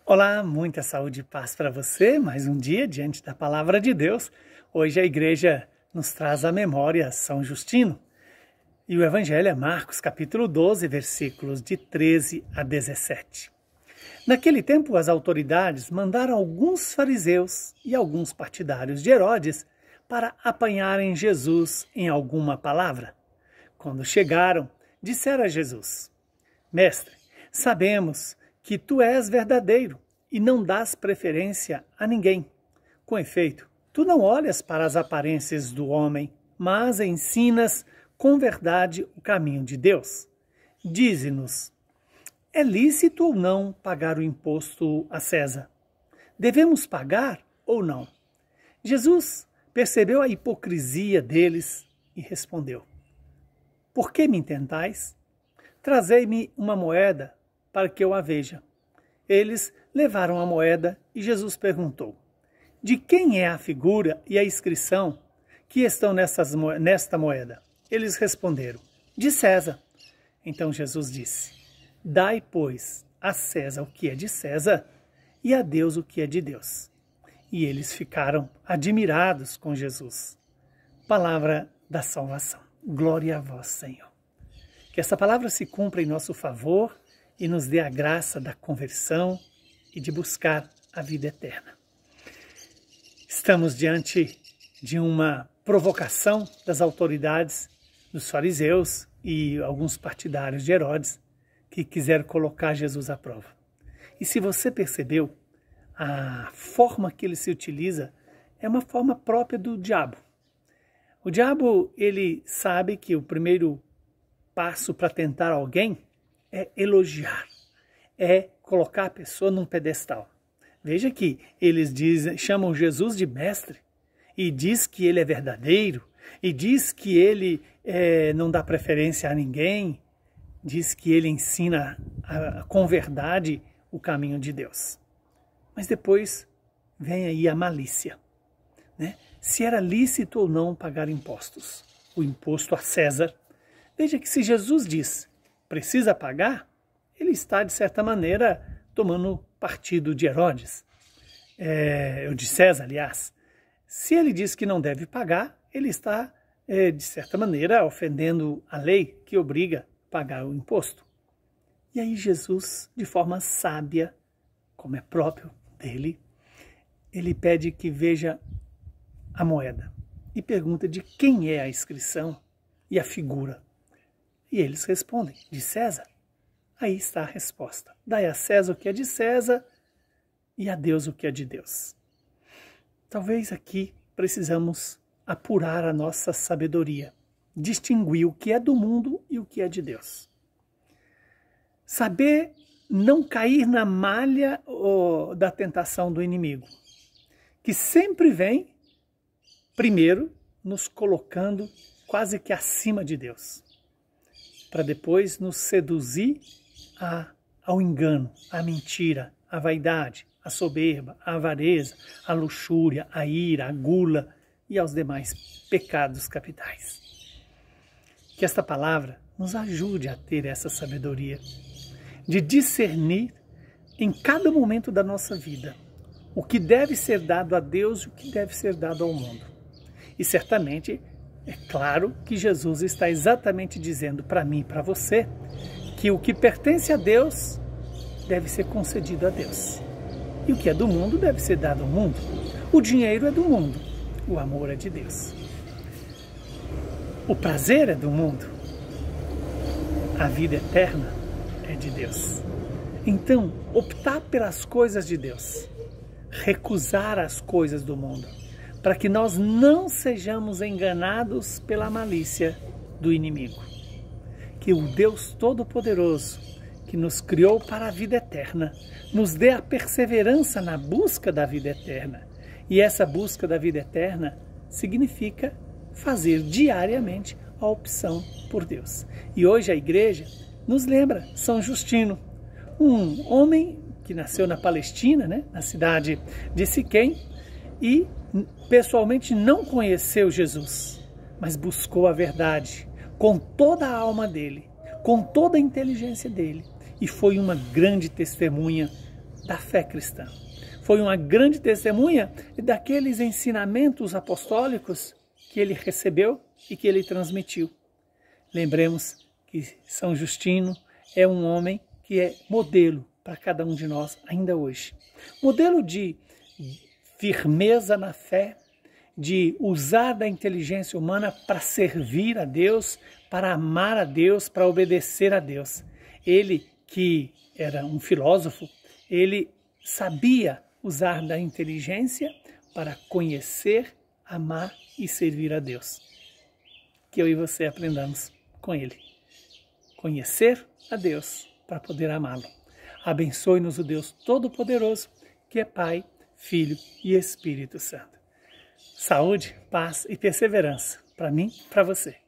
Olá, muita saúde e paz para você. Mais um dia diante da Palavra de Deus. Hoje a igreja nos traz à memória São Justino. E o Evangelho é Marcos, capítulo 12, versículos de 13 a 17. Naquele tempo, as autoridades mandaram alguns fariseus e alguns partidários de Herodes para apanharem Jesus em alguma palavra. Quando chegaram, disseram a Jesus: Mestre, sabemos que tu és verdadeiro e não dás preferência a ninguém. Com efeito, tu não olhas para as aparências do homem, mas ensinas com verdade o caminho de Deus. Dize-nos, é lícito ou não pagar o imposto a César? Devemos pagar ou não? Jesus percebeu a hipocrisia deles e respondeu: Por que me tentais? Trazei-me uma moeda para que eu a veja. Eles levaram a moeda e Jesus perguntou: De quem é a figura e a inscrição que estão nesta moeda? Eles responderam: De César. Então Jesus disse: Dai, pois, a César o que é de César e a Deus o que é de Deus. E eles ficaram admirados com Jesus. Palavra da salvação. Glória a vós, Senhor. Que essa palavra se cumpra em nosso favor e nos dê a graça da conversão e de buscar a vida eterna. Estamos diante de uma provocação das autoridades, dos fariseus e alguns partidários de Herodes que quiseram colocar Jesus à prova. E se você percebeu, a forma que ele se utiliza é uma forma própria do diabo. O diabo, ele sabe que o primeiro passo para tentar alguém é elogiar, é colocar a pessoa num pedestal. Veja que eles chamam Jesus de mestre e diz que ele é verdadeiro e diz que ele não dá preferência a ninguém, diz que ele ensina com verdade o caminho de Deus. Mas depois vem aí a malícia, né? Se era lícito ou não pagar impostos, o imposto a César. Veja que se Jesus diz precisa pagar, ele está, de certa maneira, tomando partido de Herodes, de César, aliás. Se ele diz que não deve pagar, ele está, de certa maneira, ofendendo a lei que obriga a pagar o imposto. E aí Jesus, de forma sábia, como é próprio dele, ele pede que veja a moeda e pergunta de quem é a inscrição e a figura. E eles respondem, de César. Aí está a resposta. Dai a César o que é de César e a Deus o que é de Deus. Talvez aqui precisamos apurar a nossa sabedoria, distinguir o que é do mundo e o que é de Deus. Saber não cair na malha da tentação do inimigo, que sempre vem, primeiro, nos colocando quase que acima de Deus, para depois nos seduzir ao engano, à mentira, à vaidade, à soberba, à avareza, à luxúria, à ira, à gula e aos demais pecados capitais. Que esta palavra nos ajude a ter essa sabedoria, de discernir em cada momento da nossa vida o que deve ser dado a Deus e o que deve ser dado ao mundo. E certamente é claro que Jesus está exatamente dizendo para mim e para você que o que pertence a Deus deve ser concedido a Deus. E o que é do mundo deve ser dado ao mundo. O dinheiro é do mundo, o amor é de Deus. O prazer é do mundo, a vida eterna é de Deus. Então, optar pelas coisas de Deus, recusar as coisas do mundo, para que nós não sejamos enganados pela malícia do inimigo. Que o Deus Todo-Poderoso, que nos criou para a vida eterna, nos dê a perseverança na busca da vida eterna. E essa busca da vida eterna significa fazer diariamente a opção por Deus. E hoje a igreja nos lembra São Justino, um homem que nasceu na Palestina, né, na cidade de Siquém, e pessoalmente não conheceu Jesus, mas buscou a verdade com toda a alma dele, com toda a inteligência dele, e foi uma grande testemunha da fé cristã. Foi uma grande testemunha daqueles ensinamentos apostólicos que ele recebeu e que ele transmitiu. Lembremos que São Justino é um homem que é modelo para cada um de nós ainda hoje. Modelo de firmeza na fé, de usar da inteligência humana para servir a Deus, para amar a Deus, para obedecer a Deus. Ele, que era um filósofo, ele sabia usar da inteligência para conhecer, amar e servir a Deus. Que eu e você aprendamos com ele. Conhecer a Deus para poder amá-lo. Abençoe-nos o Deus Todo-Poderoso, que é Pai, Filho e Espírito Santo. Saúde, paz e perseverança para mim e para você.